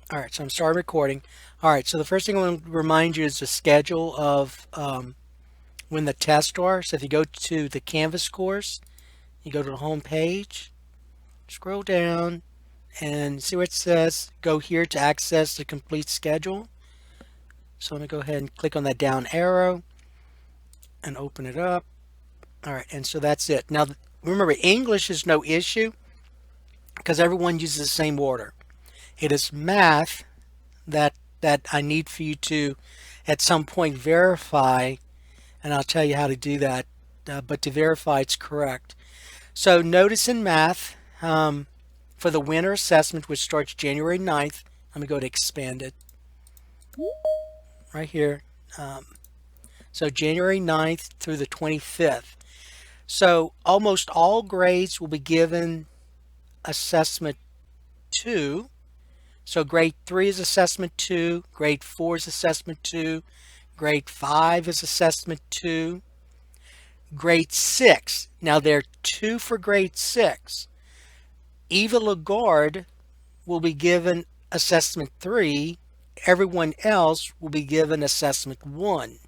All right, so I'm starting recording. All right, so the first thing I want to remind you is the schedule of when the tests are. So if you go to the Canvas course, you go to the home page, scroll down, and see what it says. Go here to access the complete schedule. So I'm going to go ahead and click on that down arrow and open it up. All right, and so that's it. Now, remember, English is no issue because everyone uses the same order. It is math that I need for you to at some point verify, and I'll tell you how to do that, but to verify it's correct. So notice in math, for the winter assessment, which starts January 9th, let me go to expand it right here. So January 9th through the 25th. So almost all grades will be given assessment 2. So grade 3 is assessment 2, grade 4 is assessment 2, grade 5 is assessment 2, grade 6. Now there are 2 for grade 6. Eva Lagarde will be given assessment 3. Everyone else will be given assessment 1.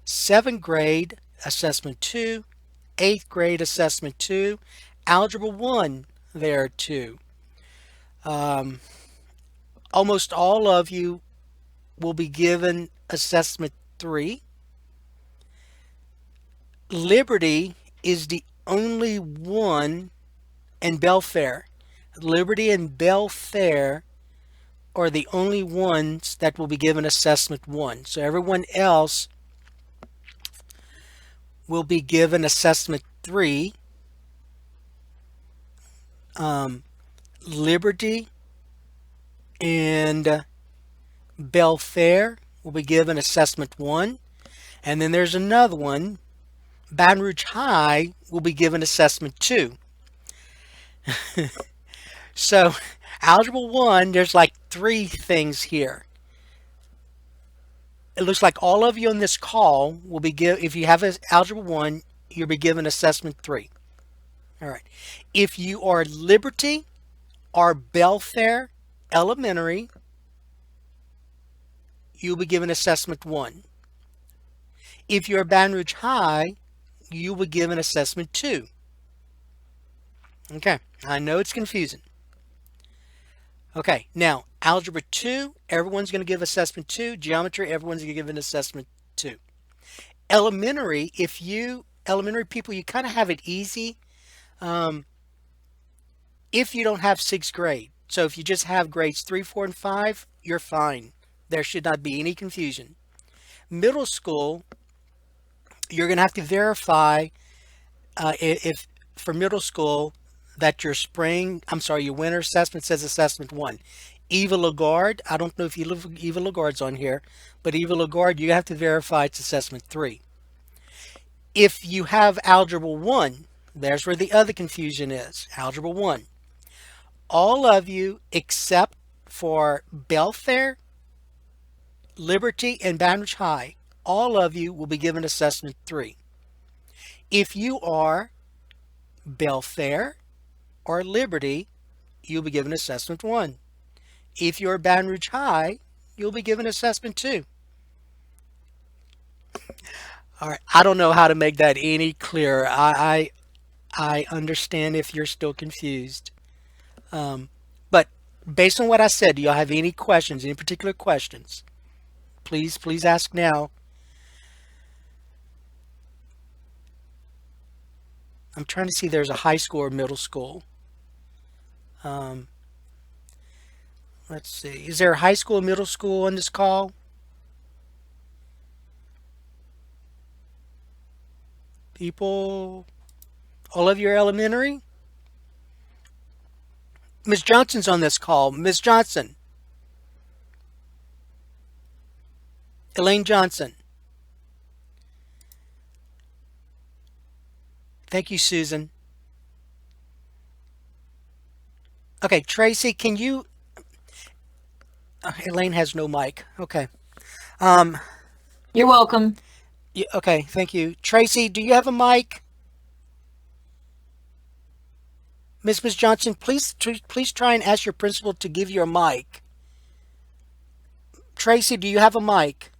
7th grade assessment 2, 8th grade assessment 2, algebra 1 there are 2. Um, Almost all of you will be given assessment 3. Liberty is the only one, and Belfair. Liberty and Belfair are the only ones that will be given assessment 1. So everyone else will be given assessment 3. Liberty and Belfair will be given assessment 1. And then there's another one. Baton Rouge High will be given assessment 2. So algebra 1, there's like 3 things here. It looks like all of you on this call will be given, if you have algebra 1, you'll be given assessment 3. All right. If you are Liberty or Belfair Elementary, you'll be given assessment 1. If you're Baton Rouge High, you will be given assessment 2. Okay, I know it's confusing. Okay, now algebra 2, everyone's going to give assessment 2. Geometry, everyone's going to give an assessment 2. Elementary, if you elementary people, you kind of have it easy if you don't have 6th grade. So if you just have grades 3, 4, and 5, you're fine. There should not be any confusion. Middle school, you're going to have to verify if for middle school that your winter assessment says assessment 1. Eva Lagarde, I don't know if Eva Lagarde's on here, but Eva Lagarde, you have to verify it's assessment 3. If you have algebra 1, there's where the other confusion is. Algebra 1. All of you except for Belfair, Liberty, and Baton Rouge High, all of you will be given assessment 3. If you are Belfair or Liberty, you'll be given assessment 1. If you're Baton Rouge High, you'll be given assessment 2. All right, I don't know how to make that any clearer. I understand if you're still confused. But based on what I said, do y'all have any questions, any particular questions? Please ask now. I'm trying to see there's a high school or middle school. Um, let's see. Is there a high school or middle school on this call? People, all of you are elementary? Miss Johnson's on this call. Miss Johnson, Elaine Johnson. Thank you, Susan. Okay, Tracy, can you? Elaine has no mic. Okay. Um, You're welcome. okay, thank you. Tracy, do you have a mic? Miss Johnson, please try and ask your principal to give you a mic. Tracy, do you have a mic?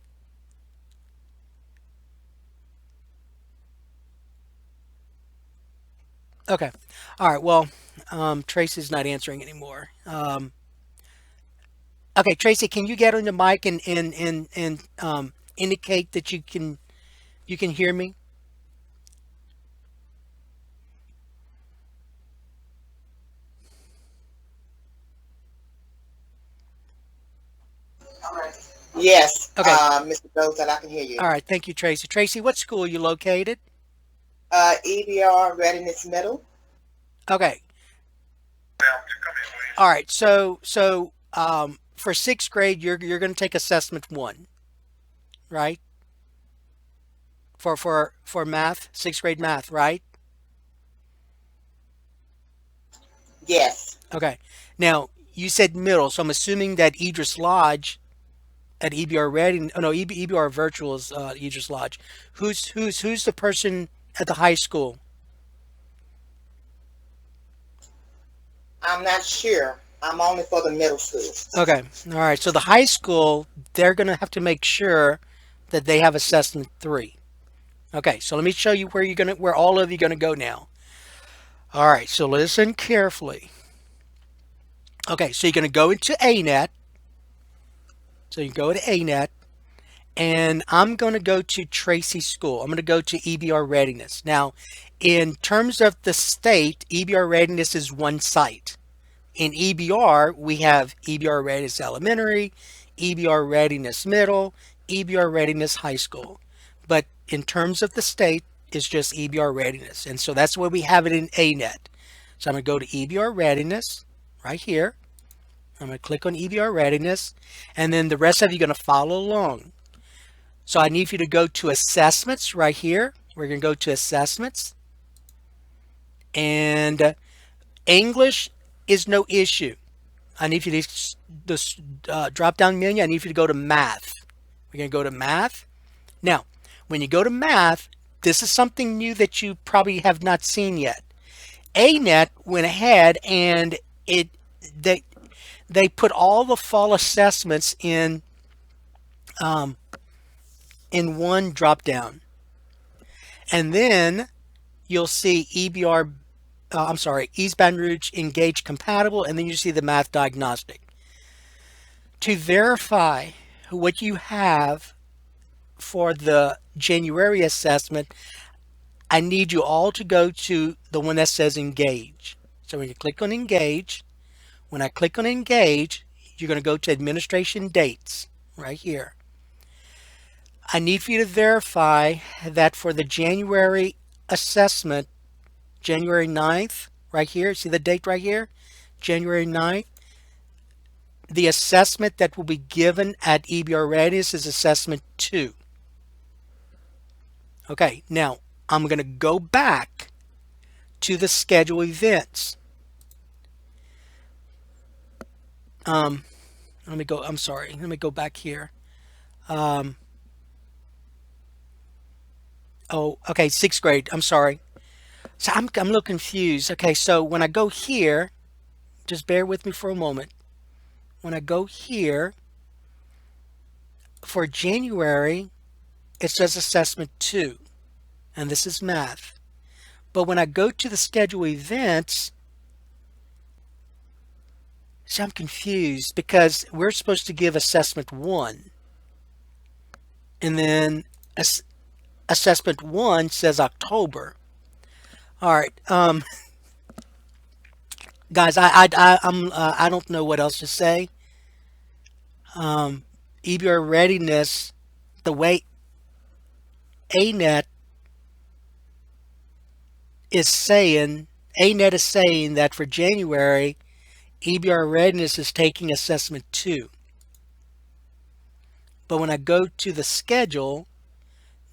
Okay. All right. Well, Tracy's not answering anymore. Okay, Tracy, can you get on the mic and indicate that you can hear me? Yes, Okay. Mr. Dozell, I can hear you. All right. Thank you, Tracy. Tracy, what school are you located? EBR Readiness Middle. Okay. All right. So for sixth grade, you're going to take assessment one, right? For math, sixth grade math, right? Yes, Okay. Now you said middle, so I'm assuming that Idris Lodge at EBR Reading. Oh no, EBR Virtual is Idris Lodge. Who's the person at the high school? I'm not sure. I'm only for the middle school. Okay. All right. So the high school, they're going to have to make sure that they have assessment three. Okay. So let me show you where all of you going to go now. All right. So listen carefully. Okay. So you're going to go into ANet. So you go to ANet, and I'm going to go to Tracy School. I'm going to go to EBR Readiness. Now, in terms of the state, EBR Readiness is one site. In EBR, we have EBR Readiness Elementary, EBR Readiness Middle, EBR Readiness High School. But in terms of the state, it's just EBR Readiness. And so that's where we have it in ANet. So I'm going to go to EBR Readiness right here. I'm going to click on EBR Readiness, and then the rest of you are going to follow along. So I need you to go to Assessments right here. We're going to go to Assessments, and English is no issue. I need you to this drop down menu. I need you to go to Math. We're going to go to Math. Now, when you go to Math, this is something new that you probably have not seen yet. ANet went ahead and it they they put all the fall assessments um, in one drop down, and then you'll see EBR. I'm sorry, East Baton Rouge Engage Compatible, and then you see the Math Diagnostic. To verify what you have for the January assessment, I need you all to go to the one that says Engage. So when you click on Engage, when I click on Engage, you're going to go to Administration Dates right here. I need for you to verify that for the January assessment, January 9th, right here, see the date right here? January 9th. The assessment that will be given at EBR Readiness is Assessment 2. Okay, now I'm going to go back to the schedule events. Let me go, I'm sorry, let me go back here. Um, oh, okay, sixth grade, I'm sorry. So I'm a little confused. Okay, so when I go here, just bear with me for a moment. When I go here, for January, it says Assessment 2, and this is math. But when I go to the schedule events, see, I'm confused because we're supposed to give Assessment 1, and then Assessment 1 says October. All right, guys, I don't know what else to say. EBR Readiness, the way ANet is saying, ANet is saying that for January, EBR Readiness is taking Assessment 2. But when I go to the schedule,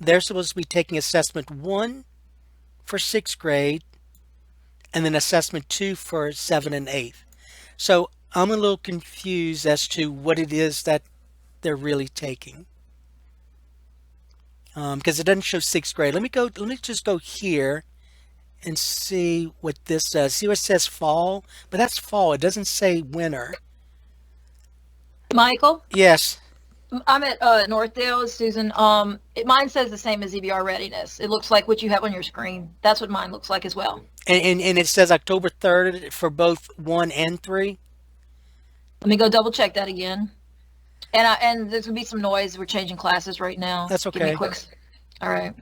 they're supposed to be taking Assessment 1 for 6th grade and then Assessment 2 for 7th and 8th. So I'm a little confused as to what it is that they're really taking. Because it doesn't show 6th grade. Let me just go here and see what this says. See what it says fall? But that's fall. It doesn't say winter. Michael, Yes. I'm at Northdale, Susan. Mine says the same as EBR readiness. It looks like what you have on your screen. That's what mine looks like as well. And it says October 3rd for both 1 and 3. Let me go double check that again. And there's gonna be some noise. We're changing classes right now. That's Give me a okay. quick. All right.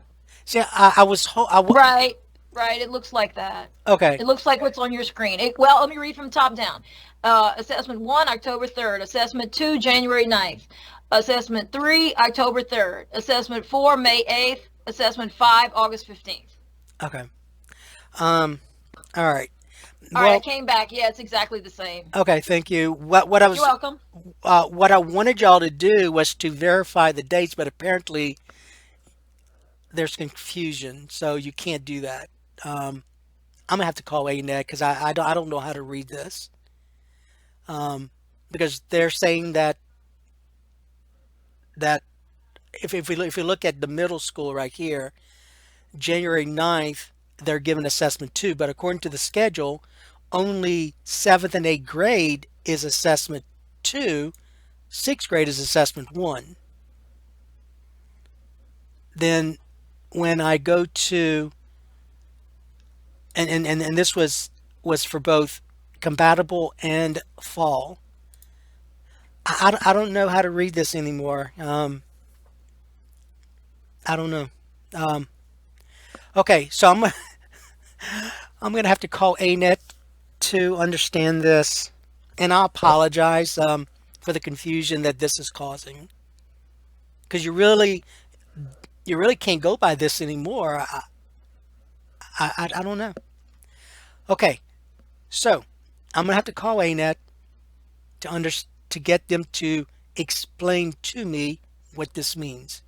See, I was Right. Right. It looks like that. okay. It looks like what's on your screen. Well, let me read from the top down. Assessment 1, October 3rd. Assessment 2, January 9th. Assessment 3, October 3rd. Assessment 4, May 8th. Assessment 5, August 15th. Okay. Um. All right. All right, I Well, came back. Yeah, it's exactly the same. okay. Thank you. You're welcome. What I wanted y'all to do was to verify the dates, but apparently there's confusion, so you can't do that. I'm gonna have to call ANet because I don't know how to read this. Because they're saying that if we look at the middle school right here, January 9th, they're given assessment 2, but according to the schedule, only 7th and 8th grade is assessment 2, 6th grade is assessment 1. Then when I go to and this was for both compatible and fall. I don't know how to read this anymore. I don't know. Um, okay, so I'm gonna have to call ANet to understand this, and I apologize for the confusion that this is causing. Because you really can't go by this anymore. I don't know. Okay, so I'm gonna have to call ANet to to get them to explain to me what this means.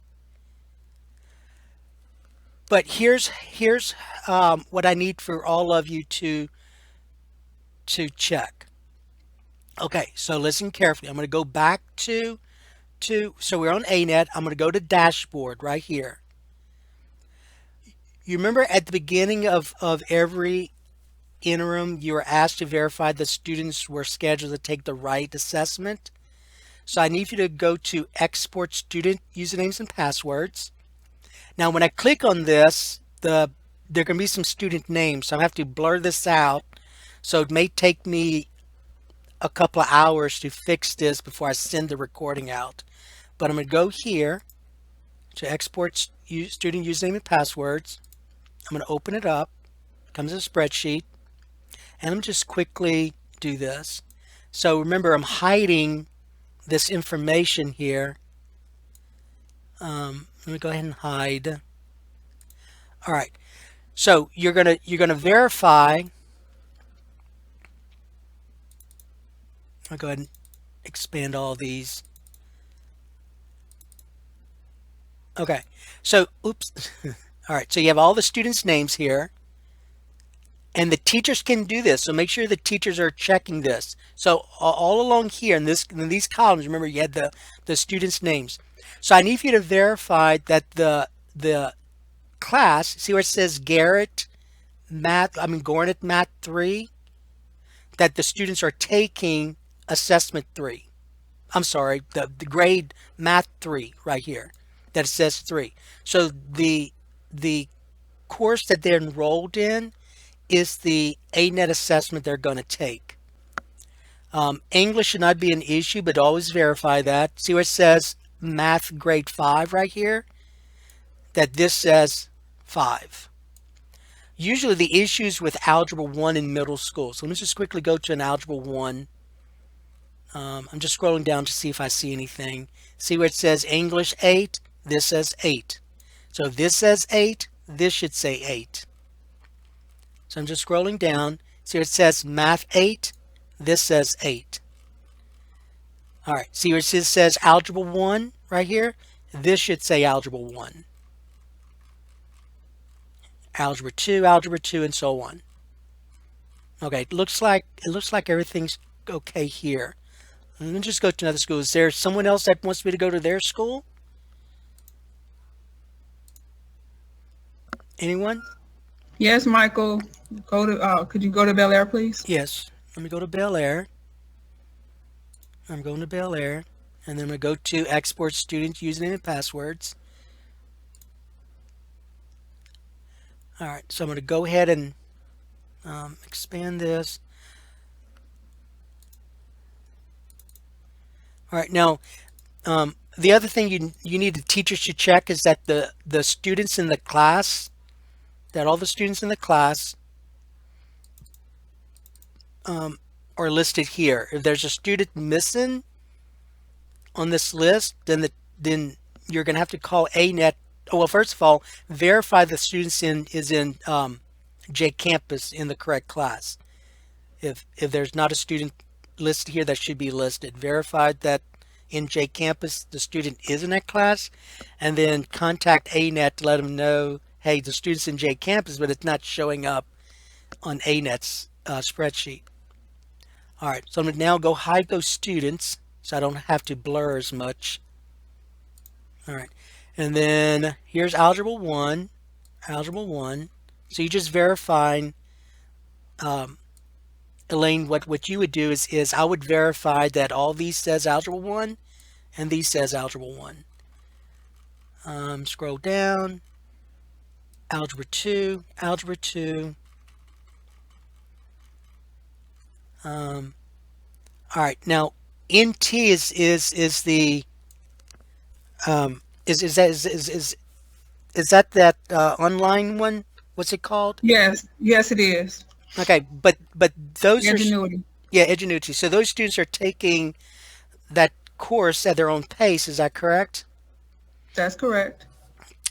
But here's what I need for all of you to check. Okay, so listen carefully. I'm going to go back so we're on ANet. I'm going to go to dashboard right here. You remember at the beginning of every interim, you were asked to verify that students were scheduled to take the right assessment. So I need you to go to export student usernames and passwords. Now, when I click on this, there can be some student names, so I have to blur this out. So it may take me a couple of hours to fix this before I send the recording out. But I'm going to go here to export student username and passwords. I'm going to open it up. It comes in a spreadsheet. And I'm just quickly do this. So remember, I'm hiding this information here. Let me go ahead and hide. All right. So you're gonna verify. I'll go ahead and expand all these. Okay. So oops. All right. So you have all the students' names here. And the teachers can do this, so make sure the teachers are checking this. So all along here in these columns, remember you had the students' names. So I need you to verify that the class, see where it says Garrett Gornett Math 3, that the students are taking assessment 3. I'm sorry, the grade Math 3 right here, that it says 3. So the course that they're enrolled in is the ANet assessment they're going to take. English should not be an issue, but always verify that. See where it says Math grade 5 right here? That this says 5. Usually the issues with Algebra 1 in middle school. So let me just quickly go to an Algebra 1. I'm just scrolling down to see if I see anything. See where it says English 8? This says 8. So if this says 8, this should say 8. So I'm just scrolling down. See where it says Math 8? This says 8. All right. See where it says Algebra 1 right here? This should say Algebra 1. Algebra 2, and so on. Okay. It looks like everything's okay here. Let me just go to another school. Is there someone else that wants me to go to their school? Anyone? Yes, Michael. Go to. Could you go to Bel Air, please? Yes. Let me go to Bel Air. I'm going to Bel Air. And then I'm going to go to export student username and passwords. All right. So I'm going to go ahead and expand this. All right. Now, the other thing you need the teachers to check is that the students in the class, that all the students in the class are listed here. If there's a student missing on this list, then you're going to have to call ANet. Oh, well, first of all, verify the students is in J Campus in the correct class. If there's not a student listed here that should be listed, verify that in J Campus the student is in that class, and then contact ANet to let them know, hey, the student's in J Campus, but it's not showing up on ANet's spreadsheet. All right, so I'm going to now go hide those students so I don't have to blur as much. All right, and then here's Algebra 1, Algebra 1. So you just verifying, Elaine, what you would do is I would verify that all these says Algebra 1 and these says Algebra 1. Scroll down, Algebra 2, Algebra 2. All right, now NT is the is that online one? What's it called? Yes. Yes, it is. Okay, but those are, Ingenuity. yeah, Edgenuity. So those students are taking that course at their own pace. Is that correct? That's correct.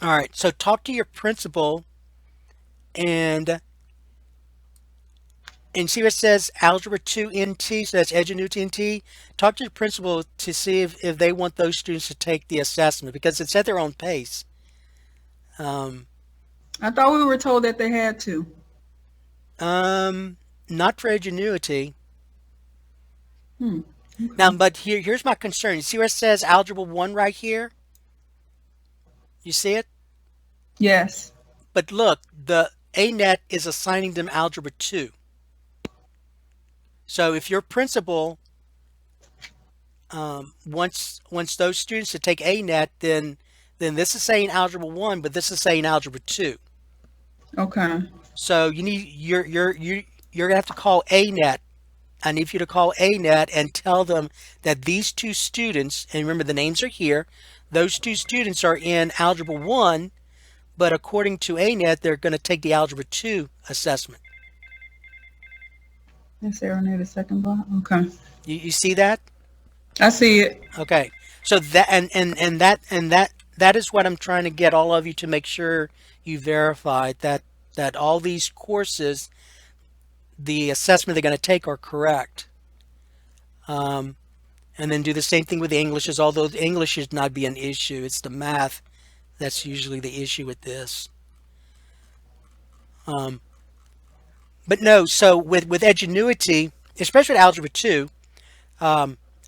All right. So talk to your principal and see what it says Algebra 2 NT, so that's Edgenuity NT. Talk to the principal to see if they want those students to take the assessment because it's at their own pace. I thought we were told that they had to. Not for Edgenuity. Hmm. Now, but here's my concern. You see where it says Algebra 1 right here? You see it? Yes. But look, the ANet is assigning them Algebra 2. So if your principal wants those students to take ANet, then this is saying Algebra 1, but this is saying Algebra 2. Okay. So you're gonna have to call ANet. I need you to call ANet and tell them that these two students, and remember the names are here, those two students are in Algebra 1, but according to ANet, they're going to take the Algebra 2 assessment. Is there on there the second block? Okay. You see that? I see it. Okay. So that that is what I'm trying to get all of you to make sure you verify that all these courses, the assessment they're going to take are correct. And then do the same thing with the Englishes, although the English should not be an issue. It's the math that's usually the issue with this. But no, so with Edgenuity, especially with Algebra 2,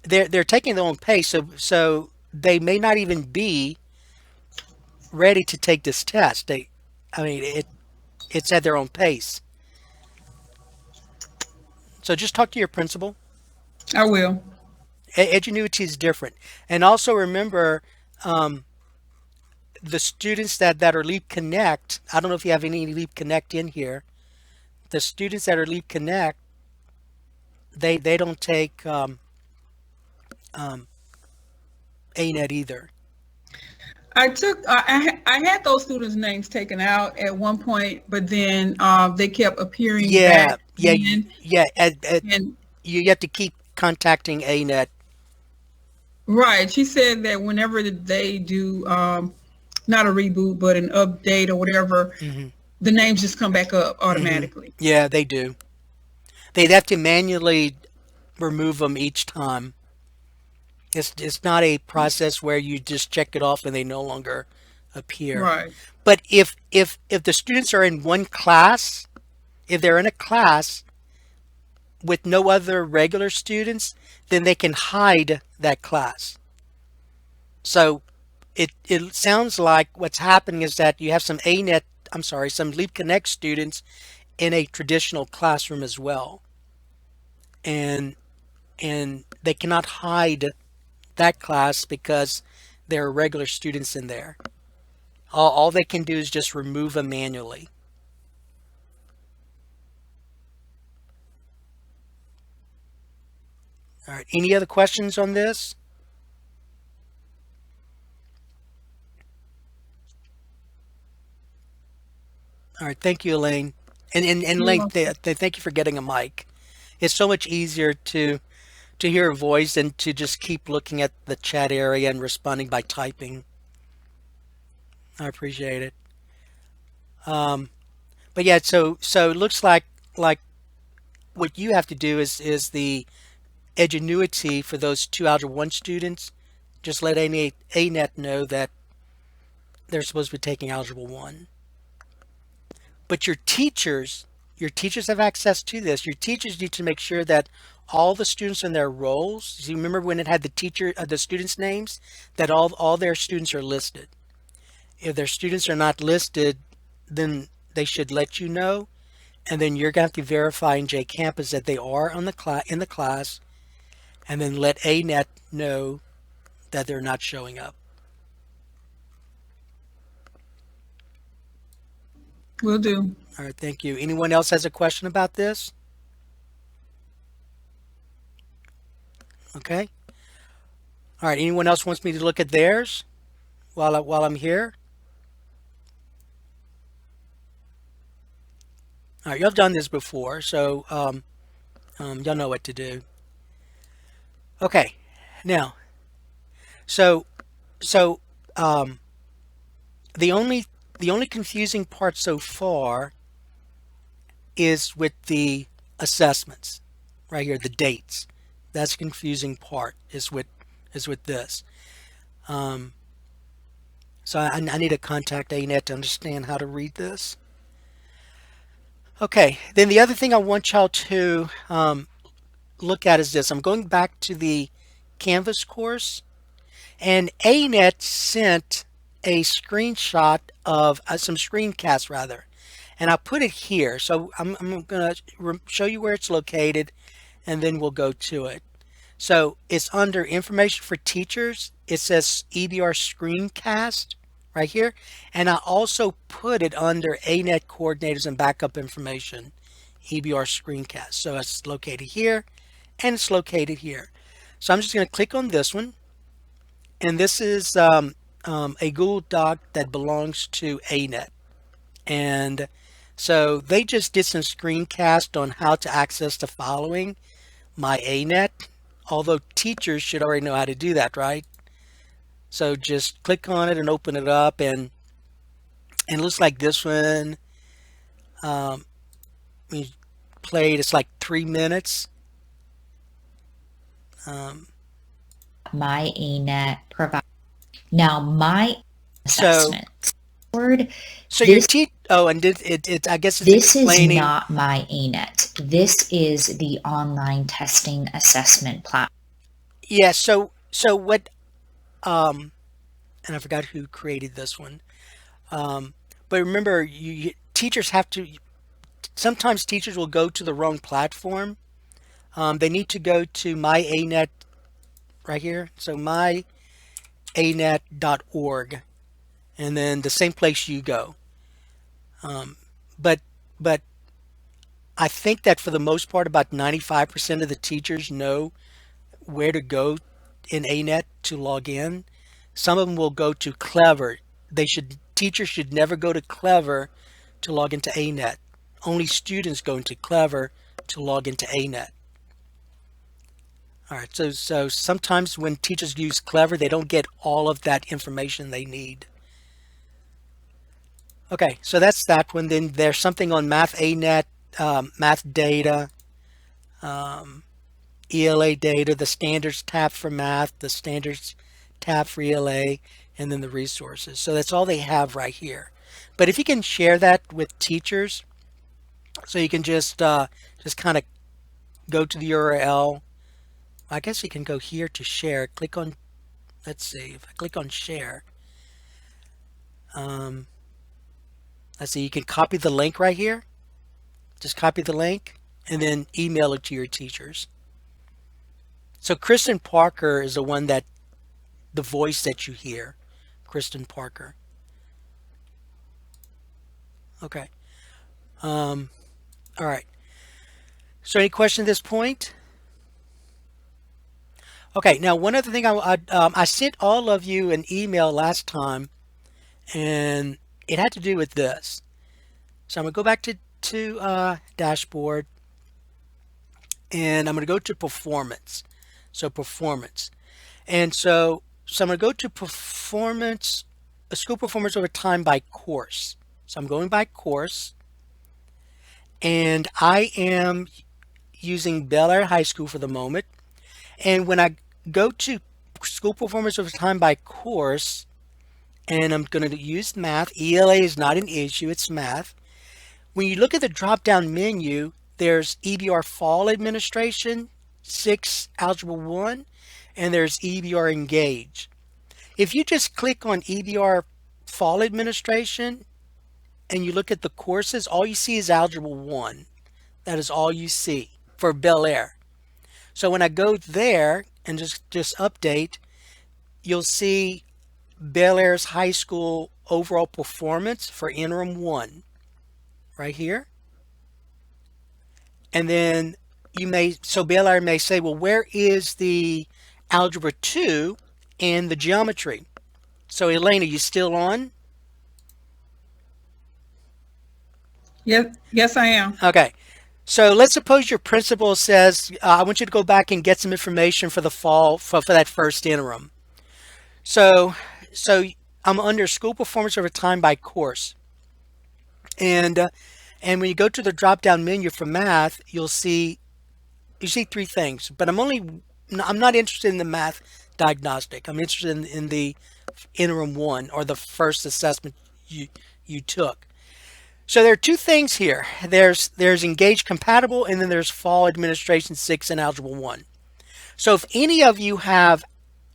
they're taking their own pace, so they may not even be ready to take this test. It's at their own pace. So just talk to your principal. I will. Edgenuity is different, and also remember the students that are Leap Connect. I don't know if you have any Leap Connect in here. The students that are Leap Connect, they don't take ANet either. I took. I had those students' names taken out at one point, but then they kept appearing Yeah, back. yeah, in, yeah. and You have to keep contacting ANet. right, she said that whenever they do not a reboot, but an update or whatever, the names just come back up automatically. Yeah, they do. They'd have to manually remove them each time. It's not a process where you just check it off and they no longer appear. Right. But if the students are in one class, if they're in a class with no other regular students, then they can hide that class. So it sounds like what's happening is that you have some ANet I'm sorry, some Leap Connect students in a traditional classroom as well. And they cannot hide that class because there are regular students in there. All they can do is just remove them manually. All right, any other questions on this? All right, thank you, Elaine. And You're Elaine, welcome. thank you for getting a mic. It's so much easier to hear a voice than to just keep looking at the chat area and responding by typing. I appreciate it. Um, but yeah, so it looks like what you have to do is the edgenuity for those two Algebra 1 students. Just let ANet know that they're supposed to be taking Algebra 1. But your teachers have access to this. Your teachers need to make sure that all the students in their roles, you remember when it had the students' names, that all their students are listed. If their students are not listed, then they should let you know, and then you're going to have to verify in JCampus that they are on in the class, and then let ANet know that they're not showing up. Will do. All right, thank you. Anyone else has a question about this? Okay. All right, anyone else wants me to look at theirs while I'm here? All right, y'all done this before, so y'all know what to do. Okay, now, so so um, the only confusing part so far is with the assessments, right here, the dates. That's the confusing part is with this. Um, so I need to contact ANet to understand how to read this. Okay, then the other thing I want y'all to look at is this. I'm going back to the Canvas course, and ANet sent a screenshot of some screencasts rather, and I put it here. So I'm going to show you where it's located, and then we'll go to it. So it's under information for teachers. It says EBR screencast right here. And I also put it under ANet coordinators and backup information, EBR screencast. So it's located here and it's located here. So I'm just going to click on this one. And this is a Google Doc that belongs to ANet. And so they just did some screencast on how to access the following, my ANet. Although teachers should already know how to do that, right? So just click on it and open it up, and it looks like this one we played. It's like 3 minutes. My ANet provide now my So assessment word. so your This and it I guess it's this is explaining. not my ANet. This is the online testing assessment platform. Yeah. So what? And I forgot who created this one. But remember, teachers have to. Sometimes teachers will go to the wrong platform. They need to go to my ANet right here. So myanet.org, and then the same place you go. But but I think that for the most part, about 95% of the teachers know where to go in ANet to log in. Some of them will go to Clever. Teachers should never go to Clever to log into ANet. Only students go into Clever to log into ANet. All right, so sometimes when teachers use Clever, they don't get all of that information they need. Okay, so that's that one. Then there's something on Math ANet, Math Data, ELA Data, the Standards tab for Math, the Standards tab for ELA, and then the resources. So that's all they have right here. But if you can share that with teachers, so you can just kind of go to the URL. I guess you can go here to share. Click on, let's see, if I click on share, Let's see, you can copy the link right here. Just copy the link and then email it to your teachers. So Kristen Parker is the one that, the voice that you hear. Kristen Parker. Okay. All right. So any question at this point? Okay, now one other thing, I sent all of you an email last time, and it had to do with this. So I'm going to go back to dashboard, and I'm going to go to performance. So performance. And so I'm going to go to performance, school performance over time by course. So I'm going by course, and I am using Bel Air High School for the moment. And when I go to school performance over time by course, and I'm going to use math, ELA is not an issue, it's math. When you look at the drop-down menu, there's EBR Fall Administration, 6 Algebra 1, and there's EBR Engage. If you just click on EBR Fall Administration and you look at the courses, all you see is Algebra 1. That is all you see for Bel Air. So when I go there and just update, you'll see Bel Air's high school overall performance for interim 1 right here. And then so Bel Air may say, well, where is the Algebra 2 and the geometry? So Elaine, are you still on? Yes, I am. Okay. So let's suppose your principal says, I want you to go back and get some information for the fall for that first interim. So I'm under school performance over time by course. And when you go to the drop-down menu for math, you see 3 things, but I'm not interested in the math diagnostic. I'm interested in the interim 1, or the first assessment you took. So there are 2 things here. There's Engage Compatible, and then there's Fall Administration 6 and Algebra 1. So if any of you have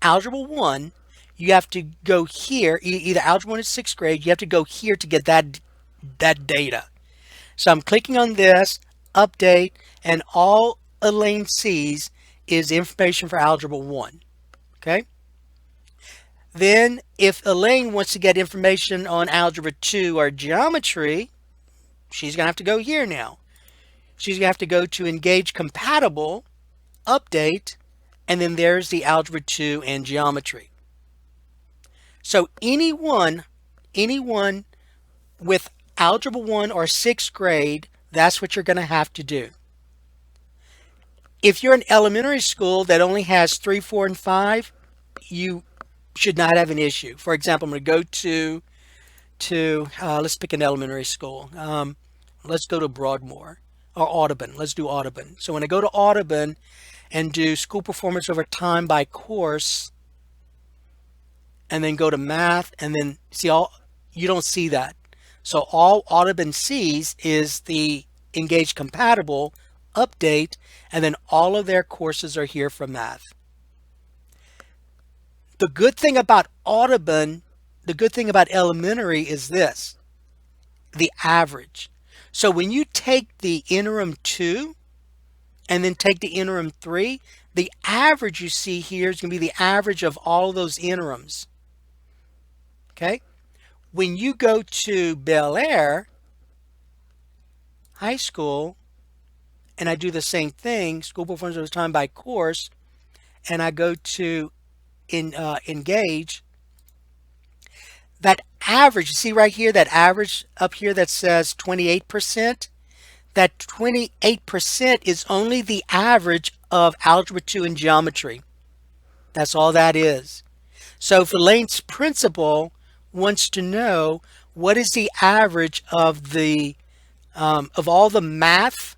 Algebra 1, you have to go here, either Algebra 1 is 6th grade, you have to go here to get that data. So I'm clicking on this, update, and all Elaine sees is information for Algebra 1. Okay? Then if Elaine wants to get information on Algebra 2 or geometry, she's going to have to go here now. She's going to have to go to Engage Compatible, update, and then there's the Algebra 2 and geometry. So anyone with Algebra 1 or 6th grade, that's what you're going to have to do. If you're an elementary school that only has 3, 4, and 5, you should not have an issue. For example, I'm going to go to let's pick an elementary school. Let's go to Broadmoor or Audubon. Let's do Audubon. So when I go to Audubon and do school performance over time by course, and then go to math, and then you don't see that. So all Audubon sees is the Engage Compatible, update, and then all of their courses are here for math. The good thing about Audubon, the good thing about elementary is this, the average. So when you take the interim 2 and then take the interim 3, the average you see here is going to be the average of all of those interims. Okay? When you go to Bel Air High School and I do the same thing, school performance over time by course, and I go to Engage, that average, you see right here, that average up here that says 28%, that 28% is only the average of Algebra 2 and geometry. That's all that is. So if Elaine's principal wants to know what is the average of all the math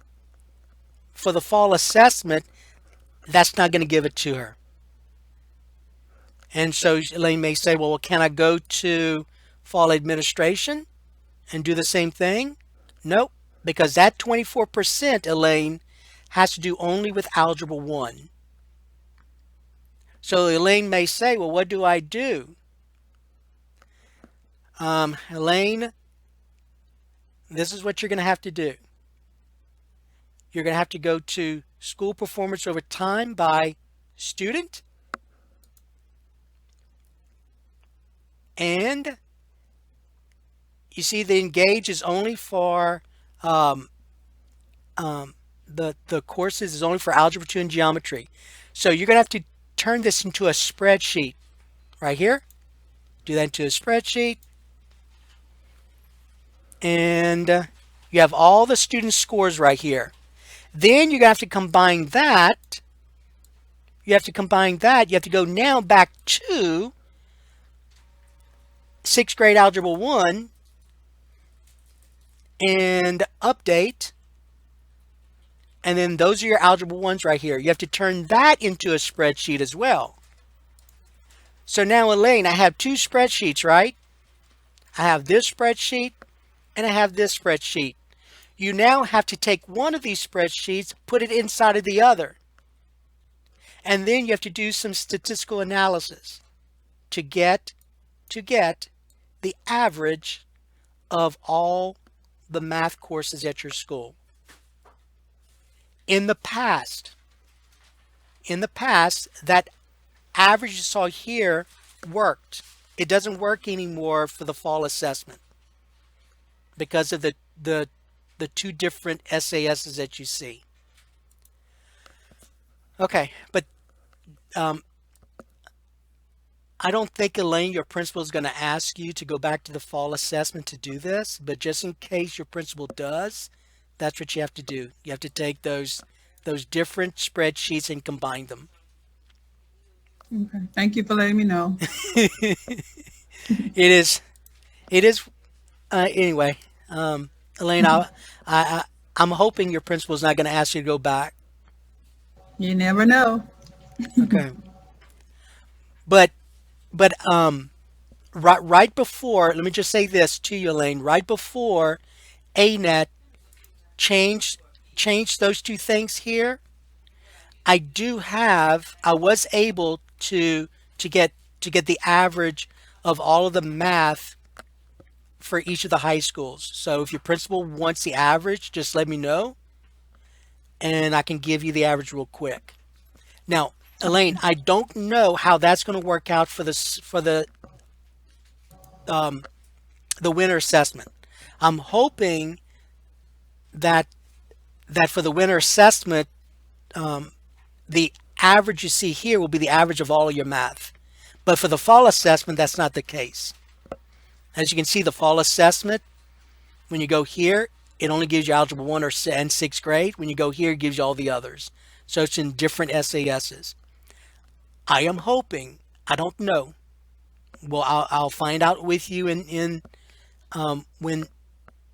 for the fall assessment, that's not going to give it to her. And so Elaine may say, well, can I go to fall administration and do the same thing? Nope, because that 24%, Elaine, has to do only with Algebra 1. So Elaine may say, well, what do I do? Elaine, this is what you're going to have to do. You're going to have to go to school performance over time by student, and you see the engage is only for the courses is only for algebra 2 and geometry. So you're going to have to turn this into a spreadsheet right here. Do that into a spreadsheet. And you have all the student scores right here. Then you're going to have to combine that. You have to combine that. You have to go now back to 6th grade Algebra 1 and update. And then those are your Algebra 1s right here. You have to turn that into a spreadsheet as well. So now, Elaine, I have two spreadsheets, right? I have this spreadsheet and I have this spreadsheet. You now have to take one of these spreadsheets, put it inside of the other. And then you have to do some statistical analysis to get the average of all the math courses at your school. In the past, that average you saw here worked. It doesn't work anymore for the fall assessment because of the two different SASs that you see. Okay, but I don't think, Elaine, your principal is going to ask you to go back to the fall assessment to do this, but just in case your principal does, that's what you have to do. You have to take those different spreadsheets and combine them. Okay. Thank you for letting me know. It is anyway, Elaine, I'm hoping your principal is not going to ask you to go back. You never know. Okay. But right before, let me just say this to you, Elaine, right before ANet changed those two things here, I was able to get the average of all of the math for each of the high schools. So if your principal wants the average, just let me know and I can give you the average real quick. Now, Elaine, I don't know how that's going to work out for the winter assessment. I'm hoping that for the winter assessment, the average you see here will be the average of all of your math. But for the fall assessment, that's not the case. As you can see, the fall assessment, when you go here, it only gives you Algebra 1 and 6th grade. When you go here, it gives you all the others. So it's in different SASs. I am hoping, I don't know. Well, I'll find out with you when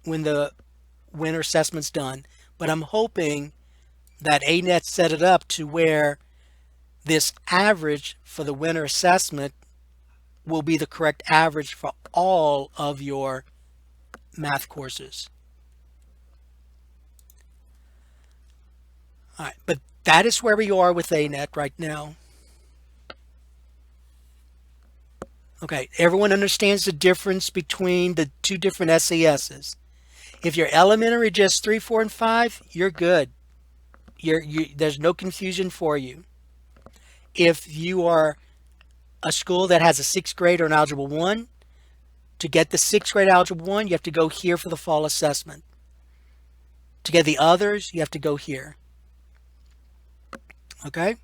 the winter assessment's done. But I'm hoping that ANet set it up to where this average for the winter assessment will be the correct average for all of your math courses. All right, but that is where we are with ANet right now. Okay, everyone understands the difference between the two different SASs. If you're elementary, just 3, 4, and 5, you're good. There's no confusion for you. If you are a school that has a 6th grade or an Algebra 1, to get the 6th grade Algebra 1, you have to go here for the fall assessment. To get the others, you have to go here. Okay?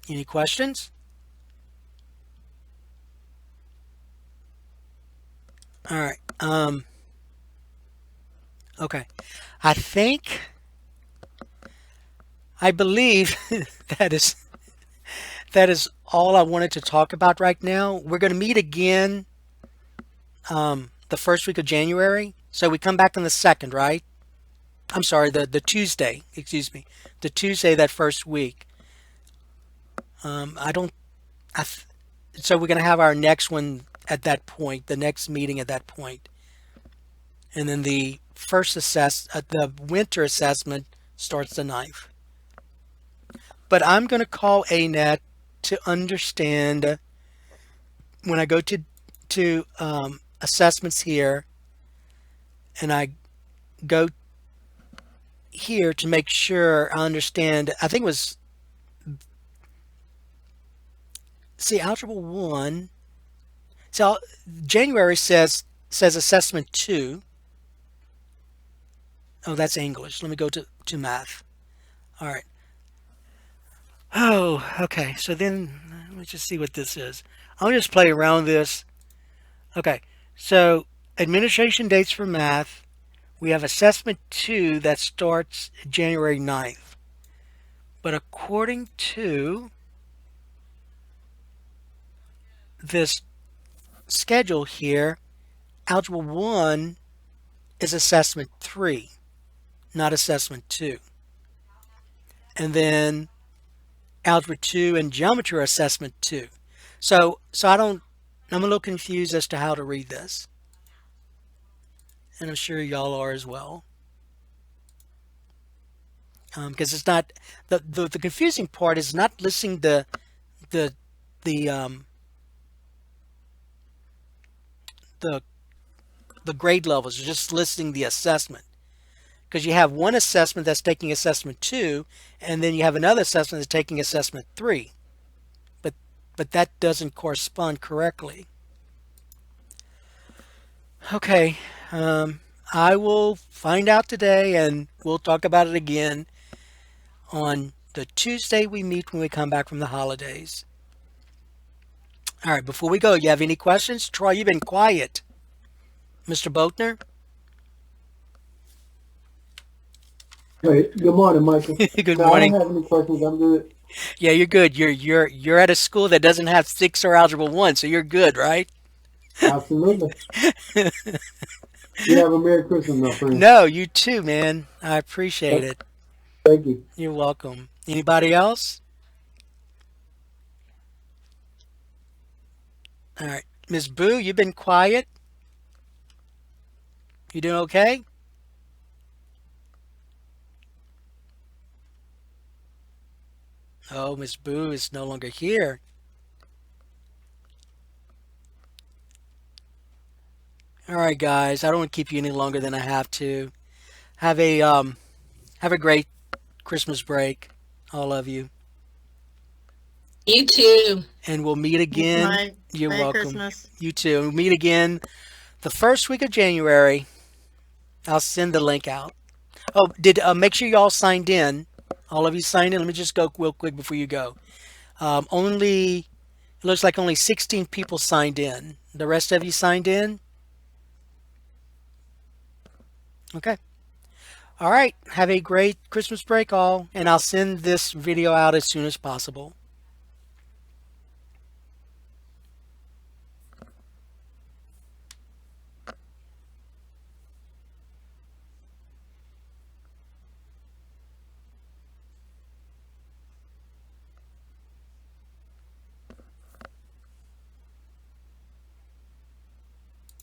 Any questions? All right. Okay. I believe that is all I wanted to talk about right now. We're going to meet again the first week of January. So we come back on the 2nd, right? I'm sorry, the Tuesday, excuse me. The Tuesday that first week. So we're going to have our next one at that point, the next meeting at that point. And then the the winter assessment starts the 9th. But I'm going to call ANet to understand when I go to assessments here, and I go here to make sure I understand. I think it was, see, Algebra 1. So January says assessment 2. Oh, that's English. Let me go to math. All right. Oh, okay. So then let me just see what this is. I'll just play around this. Okay. So administration dates for math. We have assessment 2 that starts January 9th. But according to this schedule here, Algebra 1 is assessment 3, not assessment 2. And then Algebra 2 and Geometry are assessment 2. So I'm a little confused as to how to read this. And I'm sure y'all are as well. Because it's not, the confusing part is not listing the grade levels, it's just listing the assessment. Because you have one assessment that's taking assessment 2, and then you have another assessment that's taking assessment 3. But that doesn't correspond correctly. Okay, I will find out today, and we'll talk about it again on the Tuesday we meet when we come back from the holidays. All right, before we go, you have any questions? Troy, you've been quiet. Mr. Boatner? Hey, good morning, Michael. Good No, I morning. don't have any questions. I'm good. Yeah, you're good. You're at a school that doesn't have 6 or Algebra 1, so you're good, right? Absolutely. You have a Merry Christmas, my friend. No, you too, man. I appreciate it. Thank you. You're welcome. Anybody else? All right. Ms. Boo, you've been quiet. You doing okay? Oh, Ms. Boo is no longer here. All right, guys. I don't want to keep you any longer than I have to. Have a great Christmas break, all of you. You too. And we'll meet again. Merry You're welcome. Christmas. You too. We'll meet again the first week of January. I'll send the link out. Oh, make sure you all signed in. All of you signed in. Let me just go real quick before you go. It looks like only 16 people signed in. The rest of you signed in? Okay. All right. Have a great Christmas break, all. And I'll send this video out as soon as possible.